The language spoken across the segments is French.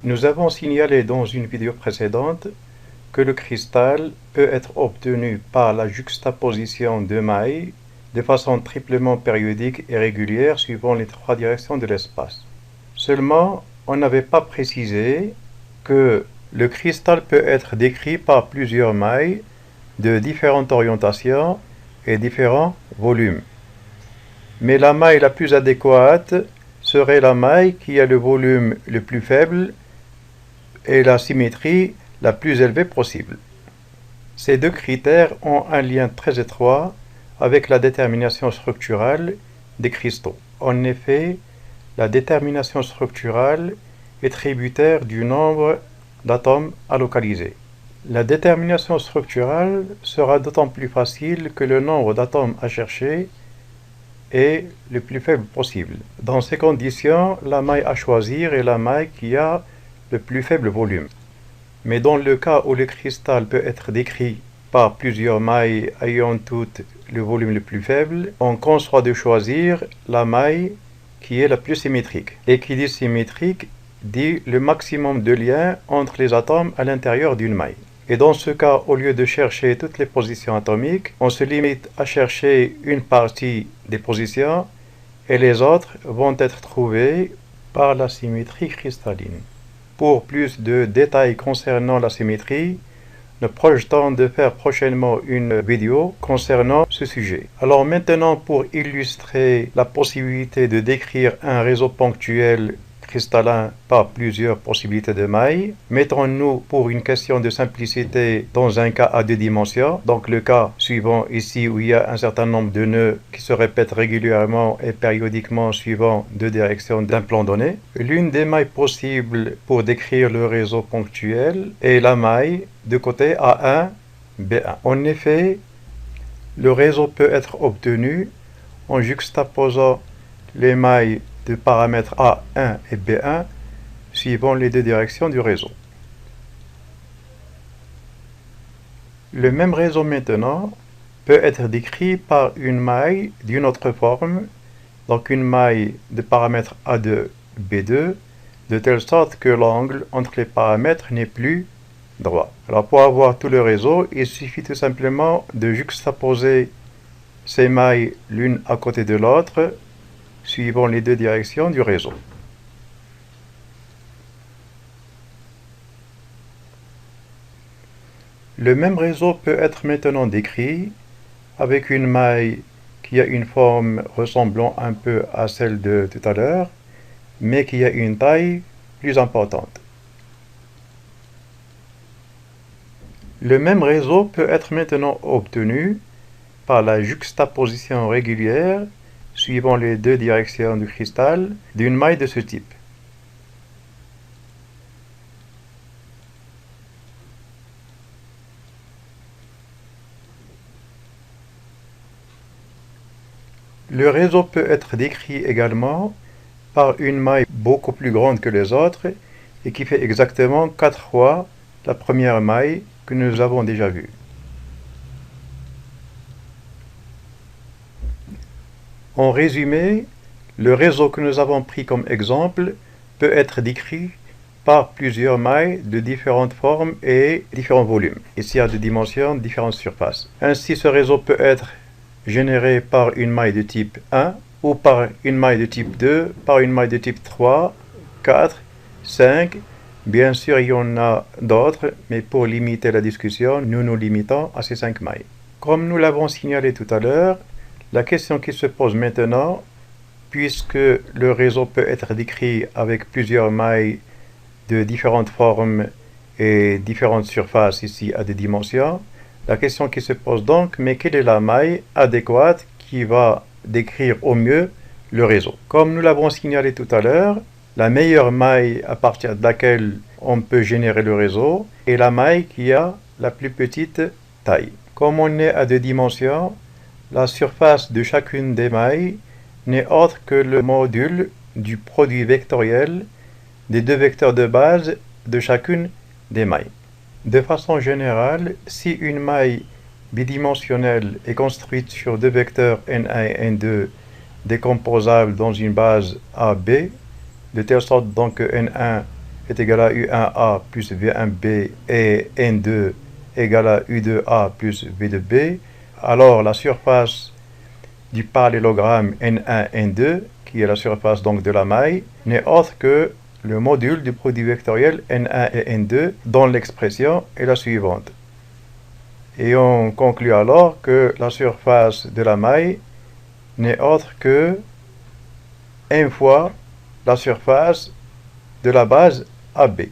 Nous avons signalé dans une vidéo précédente que le cristal peut être obtenu par la juxtaposition de mailles de façon triplement périodique et régulière suivant les trois directions de l'espace. Seulement, on n'avait pas précisé que le cristal peut être décrit par plusieurs mailles de différentes orientations et différents volumes. Mais la maille la plus adéquate serait la maille qui a le volume le plus faible et la symétrie la plus élevée possible. Ces deux critères ont un lien très étroit avec la détermination structurale des cristaux. En effet, la détermination structurale est tributaire du nombre d'atomes à localiser. La détermination structurale sera d'autant plus facile que le nombre d'atomes à chercher est le plus faible possible. Dans ces conditions, la maille à choisir est la maille qui a le plus faible volume. Mais dans le cas où le cristal peut être décrit par plusieurs mailles ayant toutes le volume le plus faible, on conçoit de choisir la maille qui est la plus symétrique. Et qui dit symétrique dit le maximum de lien entre les atomes à l'intérieur d'une maille. Et dans ce cas, au lieu de chercher toutes les positions atomiques, on se limite à chercher une partie des positions et les autres vont être trouvées par la symétrie cristalline. Pour plus de détails concernant la symétrie, nous projetons de faire prochainement une vidéo concernant ce sujet. Alors maintenant, pour illustrer la possibilité de décrire un réseau ponctuel cristallin par plusieurs possibilités de mailles, mettons-nous pour une question de simplicité dans un cas à deux dimensions, donc le cas suivant ici où il y a un certain nombre de nœuds qui se répètent régulièrement et périodiquement suivant deux directions d'un plan donné. L'une des mailles possibles pour décrire le réseau ponctuel est la maille de côté A1, B1. En effet, le réseau peut être obtenu en juxtaposant les mailles de paramètres A1 et B1 suivant les deux directions du réseau. Le même réseau maintenant peut être décrit par une maille d'une autre forme, donc une maille de paramètres A2, B2, de telle sorte que l'angle entre les paramètres n'est plus droit. Alors pour avoir tout le réseau, il suffit tout simplement de juxtaposer ces mailles l'une à côté de l'autre suivant les deux directions du réseau. Le même réseau peut être maintenant décrit avec une maille qui a une forme ressemblant un peu à celle de tout à l'heure, mais qui a une taille plus importante. Le même réseau peut être maintenant obtenu par la juxtaposition régulière suivant les deux directions du cristal d'une maille de ce type. Le réseau peut être décrit également par une maille beaucoup plus grande que les autres et qui fait exactement 4 fois la première maille que nous avons déjà vue. En résumé, le réseau que nous avons pris comme exemple peut être décrit par plusieurs mailles de différentes formes et différents volumes, ici à deux dimensions, différentes surfaces. Ainsi, ce réseau peut être généré par une maille de type 1 ou par une maille de type 2, par une maille de type 3, 4, 5. Bien sûr, il y en a d'autres, mais pour limiter la discussion, nous nous limitons à ces 5 mailles. Comme nous l'avons signalé tout à l'heure, la question qui se pose maintenant, puisque le réseau peut être décrit avec plusieurs mailles de différentes formes et différentes surfaces ici à des dimensions, la question qui se pose donc, mais quelle est la maille adéquate qui va décrire au mieux le réseau? Comme nous l'avons signalé tout à l'heure, la meilleure maille à partir de laquelle on peut générer le réseau est la maille qui a la plus petite taille. Comme on est à deux dimensions, la surface de chacune des mailles n'est autre que le module du produit vectoriel des deux vecteurs de base de chacune des mailles. De façon générale, si une maille bidimensionnelle est construite sur deux vecteurs n1 et n2 décomposables dans une base AB, de telle sorte donc que n1 est égal à U1A plus V1B et N2 égale à U2A plus V2B, alors la surface du parallélogramme N1, N2, qui est la surface donc de la maille, n'est autre que le module du produit vectoriel N1 et N2 dont l'expression est la suivante. Et on conclut alors que la surface de la maille n'est autre que 1 fois la surface de la base AB.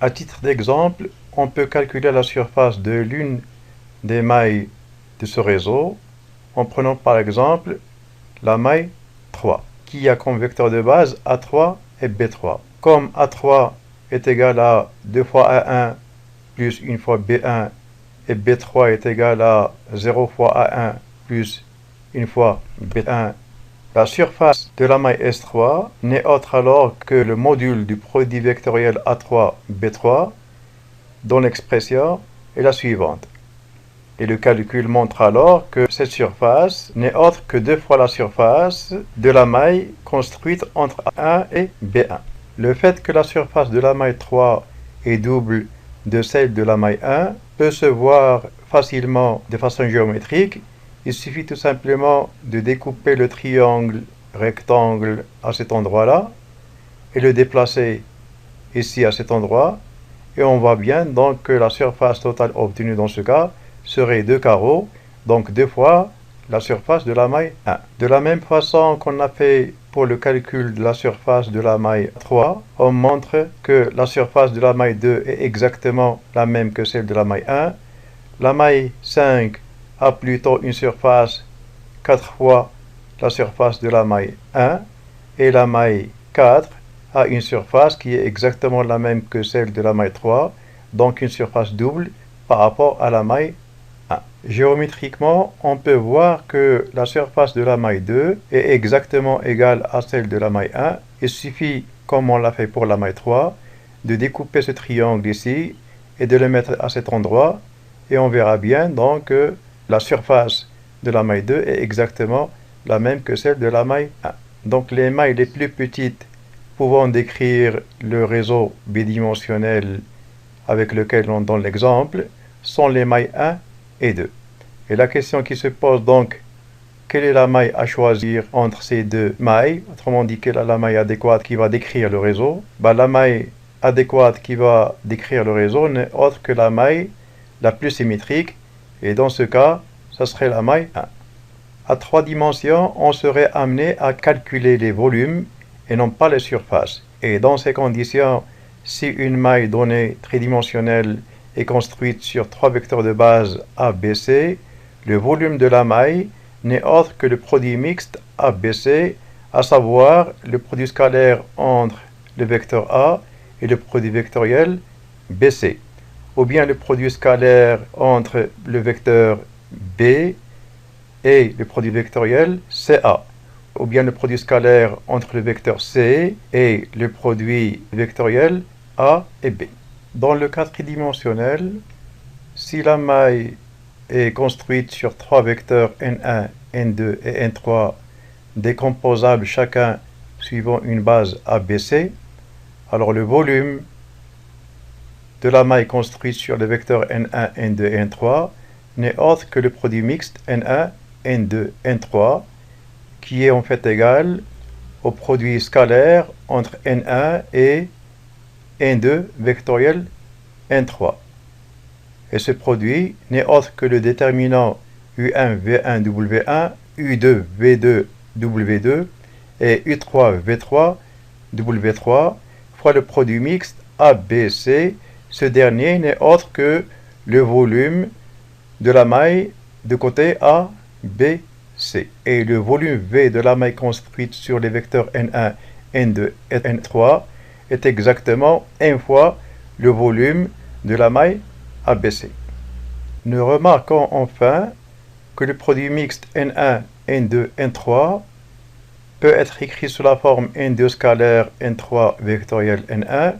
À titre d'exemple, on peut calculer la surface de l'une des mailles de ce réseau en prenant par exemple la maille 3, qui a comme vecteur de base A3 et B3. Comme A3 est égal à 2 fois A1 plus 1 fois B1 et B3 est égal à 0 fois A1 plus 1 fois B1, la surface de la maille S3 n'est autre alors que le module du produit vectoriel A3, B3, dont l'expression est la suivante. Et le calcul montre alors que cette surface n'est autre que 2 fois la surface de la maille construite entre A1 et B1. Le fait que la surface de la maille 3 est double de celle de la maille 1 peut se voir facilement de façon géométrique. Il suffit tout simplement de découper le triangle rectangle à cet endroit-là et le déplacer ici à cet endroit. Et on voit bien donc que la surface totale obtenue dans ce cas serait 2 carreaux, donc 2 fois la surface de la maille 1. De la même façon qu'on a fait pour le calcul de la surface de la maille 3, on montre que la surface de la maille 2 est exactement la même que celle de la maille 1. La maille 5 a plutôt une surface 4 fois la surface de la maille 1 et la maille 4 a une surface qui est exactement la même que celle de la maille 3, donc une surface double par rapport à la maille 1. Géométriquement, on peut voir que la surface de la maille 2 est exactement égale à celle de la maille 1. Il suffit, comme on l'a fait pour la maille 3, de découper ce triangle ici et de le mettre à cet endroit et on verra bien donc que la surface de la maille 2 est exactement la même que celle de la maille 1. Donc les mailles les plus petites pouvant décrire le réseau bidimensionnel avec lequel on donne l'exemple sont les mailles 1 et 2. Et la question qui se pose donc, quelle est la maille à choisir entre ces deux mailles? Autrement dit, quelle est la maille adéquate qui va décrire le réseau? La maille adéquate qui va décrire le réseau n'est autre que la maille la plus symétrique, et dans ce cas, ça serait la maille 1. À 3 dimensions, on serait amené à calculer les volumes et non pas les surfaces. Et dans ces conditions, si une maille donnée tridimensionnelle est construite sur 3 vecteurs de base A, B, C, le volume de la maille n'est autre que le produit mixte A, B, C, à savoir le produit scalaire entre le vecteur A et le produit vectoriel B, C, ou bien le produit scalaire entre le vecteur B et le produit vectoriel CA, ou bien le produit scalaire entre le vecteur C et le produit vectoriel A et B. Dans le cas tridimensionnel, si la maille est construite sur 3 vecteurs N1, N2 et N3 décomposables chacun suivant une base ABC, alors le volume de la maille construite sur les vecteurs N1, N2 et N3 n'est autre que le produit mixte N1, N2, N3 qui est en fait égal au produit scalaire entre N1 et N2 vectoriel N3. Et ce produit n'est autre que le déterminant U1 V1 W1, U2 V2 W2 et U3 V3 W3 fois le produit mixte ABC. Ce dernier n'est autre que le volume de la maille de côté A, B, C. Et le volume V de la maille construite sur les vecteurs N1, N2 et N3 est exactement 1 fois le volume de la maille ABC. Nous remarquons enfin que le produit mixte N1, N2, N3 peut être écrit sous la forme N2 scalaire N3 vectoriel N1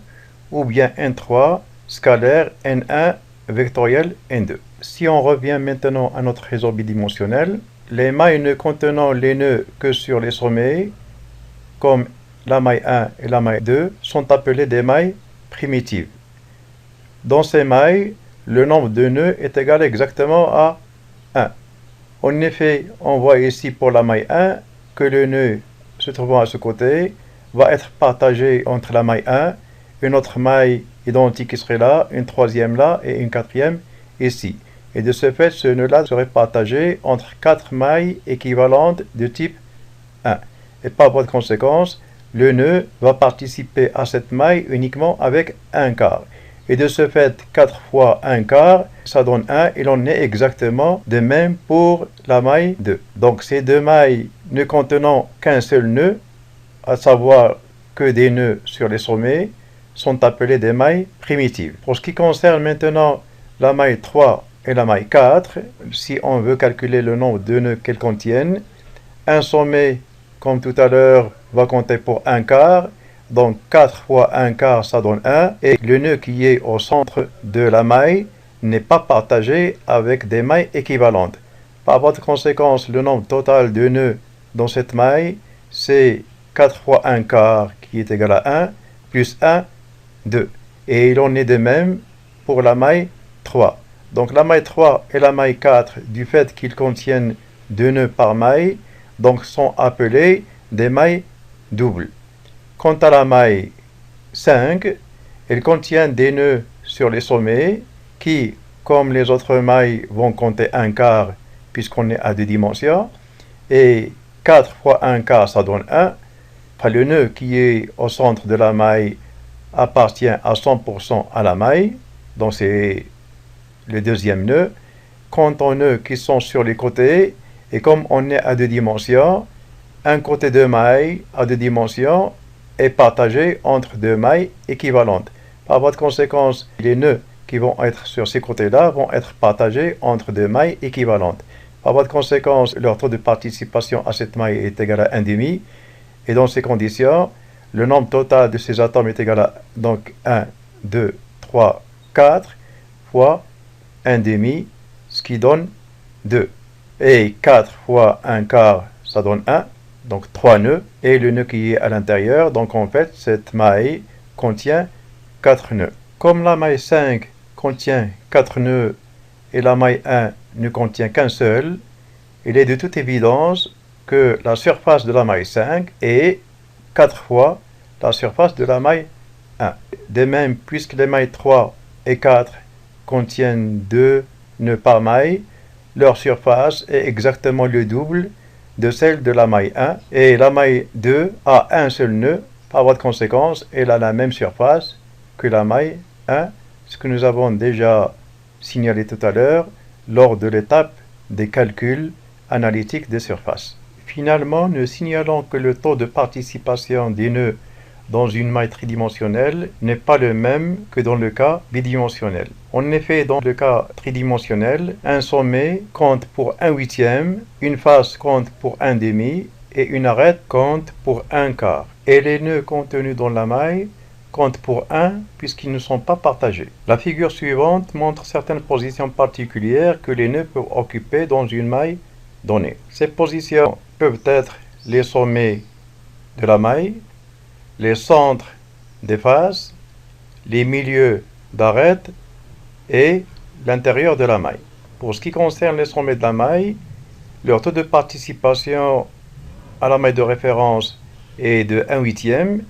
ou bien N3 scalaire N1 vectoriel N2. Si on revient maintenant à notre réseau bidimensionnel, les mailles ne contenant les nœuds que sur les sommets, comme la maille 1 et la maille 2, sont appelées des mailles primitives. Dans ces mailles, le nombre de nœuds est égal exactement à 1. En effet, on voit ici pour la maille 1 que le nœud se trouvant à ce côté va être partagé entre la maille 1, une autre maille identique qui serait là, une troisième là et une quatrième ici. Et de ce fait, ce nœud-là serait partagé entre 4 mailles équivalentes de type 1. Et par voie de conséquence, le nœud va participer à cette maille uniquement avec un quart. Et de ce fait, 4 fois 1 quart, ça donne 1, et l'on est exactement de même pour la maille 2. Donc ces deux mailles ne contenant qu'un seul nœud, à savoir que des nœuds sur les sommets, sont appelées des mailles primitives. Pour ce qui concerne maintenant la maille 3 et la maille 4, si on veut calculer le nombre de nœuds qu'elles contiennent, un sommet, comme tout à l'heure, va compter pour 1 quart, donc 4 fois 1 quart, ça donne 1, et le nœud qui est au centre de la maille n'est pas partagé avec des mailles équivalentes. Par voie de conséquence, le nombre total de nœuds dans cette maille, c'est 4 fois 1 quart, qui est égal à 1, plus 1, 2. Et il en est de même pour la maille 3. Donc la maille 3 et la maille 4, du fait qu'ils contiennent 2 nœuds par maille, donc sont appelées des mailles doubles. Quant à la maille 5, elle contient des nœuds sur les sommets qui, comme les autres mailles, vont compter 1 quart puisqu'on est à 2 dimensions. Et 4 fois 1 quart, ça donne 1. Enfin, le nœud qui est au centre de la maille appartient à 100% à la maille. Donc c'est le deuxième nœud. Quant aux nœuds qui sont sur les côtés, et comme on est à 2 dimensions, un côté de maille à 2 dimensions est partagé entre 2 mailles équivalentes. Par voie de conséquence, les nœuds qui vont être sur ces côtés-là vont être partagés entre 2 mailles équivalentes. Par voie de conséquence, leur taux de participation à cette maille est égal à 1,5. Et dans ces conditions, le nombre total de ces atomes est égal à donc 1, 2, 3, 4 fois 1,5, ce qui donne 2. Et 4 fois 1 quart, ça donne 1, donc 3 nœuds, et le nœud qui est à l'intérieur, donc en fait, cette maille contient 4 nœuds. Comme la maille 5 contient 4 nœuds et la maille 1 ne contient qu'un seul, il est de toute évidence que la surface de la maille 5 est 4 fois la surface de la maille 1. De même, puisque les mailles 3 et 4 contiennent 2 nœuds par maille, leur surface est exactement le double de celle de la maille 1, et la maille 2 a un seul nœud, par voie de conséquence, elle a la même surface que la maille 1, ce que nous avons déjà signalé tout à l'heure lors de l'étape des calculs analytiques des surfaces. Finalement, nous signalons que le taux de participation des nœuds dans une maille tridimensionnelle n'est pas le même que dans le cas bidimensionnel. En effet, dans le cas tridimensionnel, un sommet compte pour 1/8, une face compte pour 1/2 et une arête compte pour 1 quart. Et les nœuds contenus dans la maille comptent pour 1 puisqu'ils ne sont pas partagés. La figure suivante montre certaines positions particulières que les nœuds peuvent occuper dans une maille donnée. Ces positions peuvent être les sommets de la maille, les centres des faces, les milieux d'arête et l'intérieur de la maille. Pour ce qui concerne les sommets de la maille, leur taux de participation à la maille de référence est de 1/8,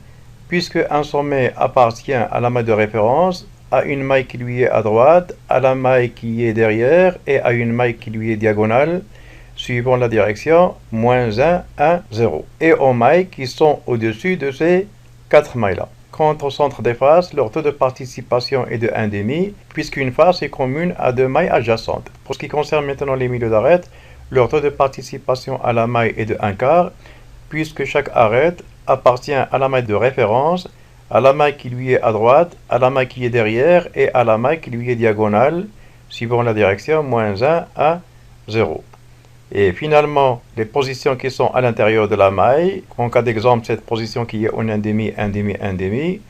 puisque un sommet appartient à la maille de référence, à une maille qui lui est à droite, à la maille qui est derrière et à une maille qui lui est diagonale, suivant la direction -1, 1, 0, et aux mailles qui sont au-dessus de ces 4 mailles-là. Quant au centre des faces, leur taux de participation est de 1/2, puisqu'une face est commune à 2 mailles adjacentes. Pour ce qui concerne maintenant les milieux d'arête, leur taux de participation à la maille est de 1 quart, puisque chaque arête appartient à la maille de référence, à la maille qui lui est à droite, à la maille qui est derrière et à la maille qui lui est diagonale, suivant la direction -1, 1, 0. Et finalement, les positions qui sont à l'intérieur de la maille, en cas d'exemple, cette position qui est en 1/2, 1/2, 1/2,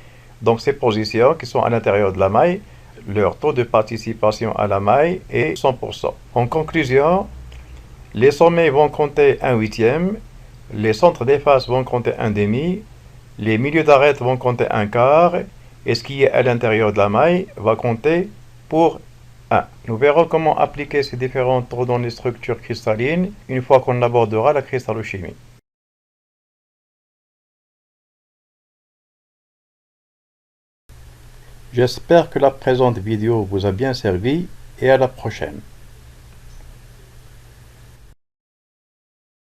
donc ces positions qui sont à l'intérieur de la maille, leur taux de participation à la maille est 100%. En conclusion, les sommets vont compter 1/8, les centres des faces vont compter 1/2, les milieux d'arête vont compter 1 quart, et ce qui est à l'intérieur de la maille va compter pour 1. Nous verrons comment appliquer ces différentes dans les structures cristallines une fois qu'on abordera la cristallochimie. J'espère que la présente vidéo vous a bien servi et à la prochaine.